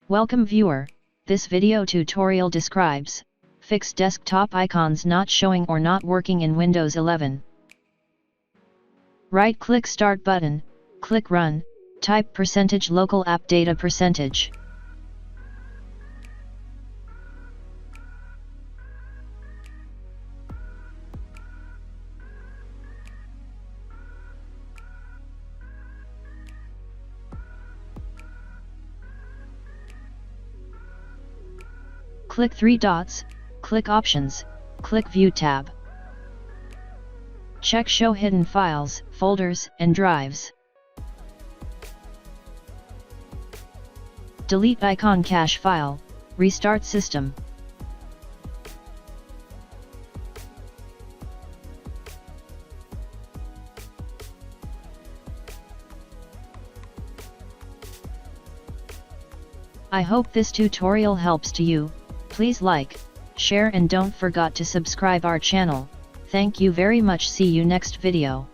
Welcome viewer, this video tutorial describes fix desktop icons not showing or not working in Windows 11. Right-click Start button, click Run, type %local app data %. Click 3 dots, click Options, click View tab. Check Show Hidden Files, Folders, and Drives. Delete IconCache file, restart system. I hope this tutorial helps to you. Please like, share and don't forget to subscribe our channel. Thank you very much. See you next video.